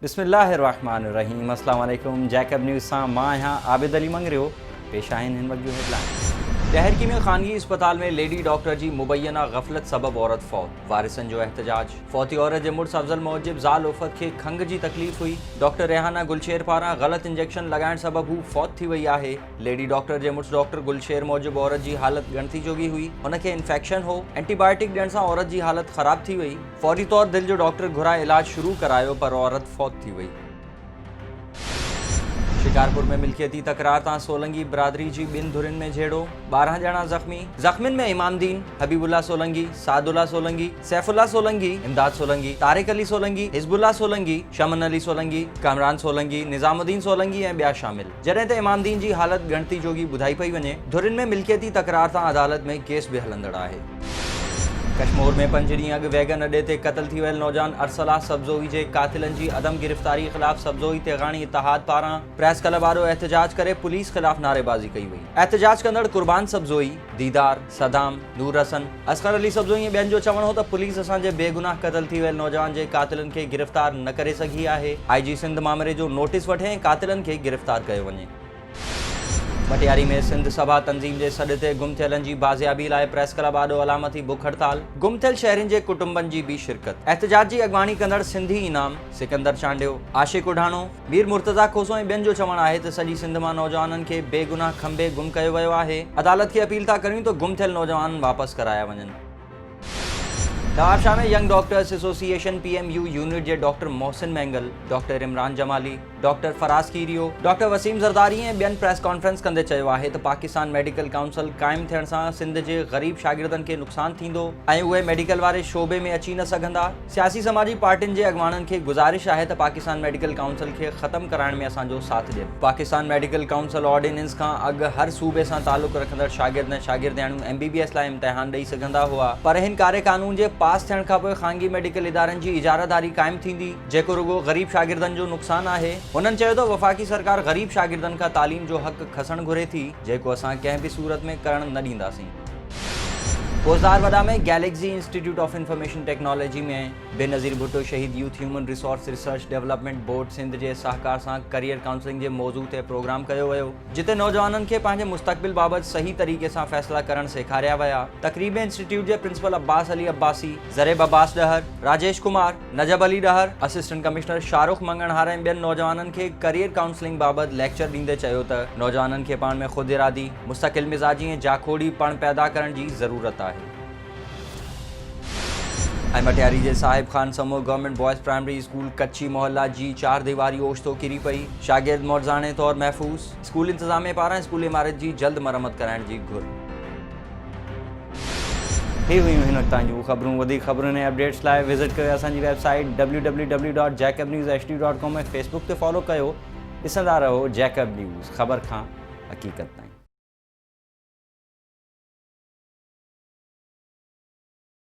बिस्मिल्लाहिर्रहमानिर्रहीम। अस्सलाम वालेकुम। जैकब न्यूज़ सां मां यहाँ आबिद अली मंगरियो। पेश आहिनि हिन वक्त जो हेडलाइन। तहरीकी में खानगी अस्पताल में लेडी डॉक्टर जी मुबैना गफलत सबब औरत फौत, वारिसन जो एहतजाज। फौती औरत जे मुड़स अफजल मौजिब ज़ाल उफ़त खे खंघ जी तकलीफ़ हुई। डॉक्टर रेहाना गुलशेर पारां गलत इंजेक्शन लगाइण सबब हू फौत थी वई आहे। लेडी डॉक्टर जे मुड़स डॉक्टर गुलशेर मौजिब औरत जी हालत गणती जोगी हुई। हुनखे इन्फेक्शन हो। एंटीबायोटिक ॾियण सां औरत जी हालत ख़राब थी वई। फौरी तौर दिल जो डॉक्टर घुराए इलाज शुरू करायो पर औरत फौत थी वई। शिकारपुर में मिल्कियती तकरार तां सोलंगी बिरादरी जी ॿिनि धुरियुनि में झेड़ो, 12 ॼणा ज़ख़्मी। ज़ख़्मियुनि में इमामदीन, हबीबुल्ला सोलंगी, सादुल्ला सोलंगी, सैफुल्ला सोलंगी, इमदाद सोलंगी, तारिक अली सोलंगी, हिज़्बुल्ला सोलंगी, शमन अली सोलंगी, कामरान सोलंगी, निज़ामुद्दीन सोलंगी ऐं ॿिया शामिल। जॾहिं त इमामदीन जी हालत गणती जोगी ॿुधाई पई वञे। धुरियुनि में मिल्कियती तकरार तां अदालत में केस बि हलंदड़ आहे। कश्मीर में 5 ॾींहं अॻु वैगन अॾे ते क़त्ल थी वियल नौजवान अरसला सब्ज़ोई जे कातिलनि जी अदम गिरफ़्तारी ख़िलाफ़ सब्ज़ोई तेगानी इत्तेहाद पारां प्रेस क्लब वारो एहतजाज करे पुलिस ख़िलाफ़ नारेबाज़ी कई वई। एहतजाज कंदड़ कुर्बान सब्ज़ोई, दीदार, सदाम, नूर हसन, असगर अली सब्ज़ोई ऐं ॿियनि जो चवणु हो त पुलिस असांजे बेगुनाह क़त्ल थी वियल नौजवान जे कातिलनि खे गिरफ़्तार न करे सघी आहे। IG सिंध मामले जो नोटिस वठे ऐं कातिलनि खे गिरफ़्तार कयो वञे। मटियारी में सिंध सभा तंज़ीम जे सॾ ते गुम थियलनि जी बाज़ियाबी लाइ प्रेस क्लब आॾो अलामती बुख हड़ताल। गुम थियल शहरियुनि जे कुटुंबनि जी बि शिरकत। एहतजाज जी अॻवानी कंदड़ सिंधी इनाम, सिकंदर चांडियो, आशिक़ उढाणो, मीर मुर्तज़ा खोसो ऐं ॿियनि जो चवणु आहे त सॼी सिंध मां नौजवाननि खे बेगुनाह खंबे गुम कयो वियो आहे। अदालत खे अपील था करियूं त गुम थियल नौजवान वापसि कराया वञनि। नवाबशाह में young doctors association PMU unit जे doctor Mohsin Mengal, doctor Imran Jamali, doctor Faraz Kerio, doctor Waseem Zardari ऐं ॿियनि प्रेस कॉन्फ्रेंस कंदे चयो आहे त पाकिस्तान मेडिकल काउंसिल क़ाइमु थियण सां सिंध जे ग़रीब शागिर्दनि खे नुक़सानु थींदो ऐं उहे मेडिकल वारे शोबे में अची न सघंदा। सियासी समाजी पार्टियुनि जे अॻवाननि खे गुज़ारिश आहे त पाकिस्तान मेडिकल काउंसिल खे ख़तमु कराइण में असांजो साथ ॾियनि। पाकिस्तान मेडिकल काउंसिल ऑर्डिनेंस खां अॻु हर सूबे सां तालुक़ रखंदड़ शागिर्द ऐं शागिर्दियाणियूं MBBS लाइ इम्तिहान ॾेई सघंदा हुआ, पर हिन कार्य कानून जे पास थियण खां पोइ ख़ानगी मेडिकल इदारनि जी इजारादारी क़ाइमु थींदी, जेको रुॻो ग़रीब शागिर्दनि जो नुक़सानु आहे। हुननि चयो त वफ़ाक़ी सरकार ग़रीब शागिर्दनि खां तालीम जो हक़ खसणु घुरे थी, जेको असां कंहिं बि सूरत में करणु न ॾींदासीं। पोज़दार वॾा में Galaxy institute of information technology में Benazir Bhutto Shaheed youth human resource research development board Sindh जे सहकार सां करियर काउंसलिंग जे मौज़ू ते प्रोग्राम कयो वियो, जिते नौजवाननि खे पंहिंजे मुस्तक़बिल बाबति सही तरीक़े सां फ़ैसिला करणु सेखारिया विया। तक़रीब में इंस्टीट्यूट जे principal Abbas Ali Abbasi, Zareb Abbas Dahar, Rajesh Kumar, Najab Ali Dahar, assistant commissioner Shahrukh Manganhar ऐं ॿियनि नौजवाननि खे करियर काउंसलिंग बाबति लेक्चर ॾींदे चयो त नौजवाननि खे पाण में ख़ुदि इरादी, मुस्तक़िल मिज़ाजी ऐं जाखोड़ी पण पैदा करण जी ज़रूरत आहे। ऐं मटियारी जे साहिब खान समूह गवर्नमेंट बॉयज़ प्राइमरी स्कूल कच्ची मोहल्ला जी 4 दीवारी ओचितो किरी पई। शागिर्द मौज़ाने तौर महफ़ूज़। स्कूल इंतज़ामिया पारां स्कूल इमारत जी जल्द मरम्मत कराइण जी घुर। हे हुयूं हिन वक़्त ताईं ख़बरूं। वधीक ख़बरुनि ऐं अपडेट्स लाइ विज़िट कयो असांजी वेबसाइट www.jacobnewshd.com ऐं फेसबुक ते फॉलो कयो। ॾिसंदा रहो जैकब न्यूज़, ख़बर खां हक़ीक़त ताईं।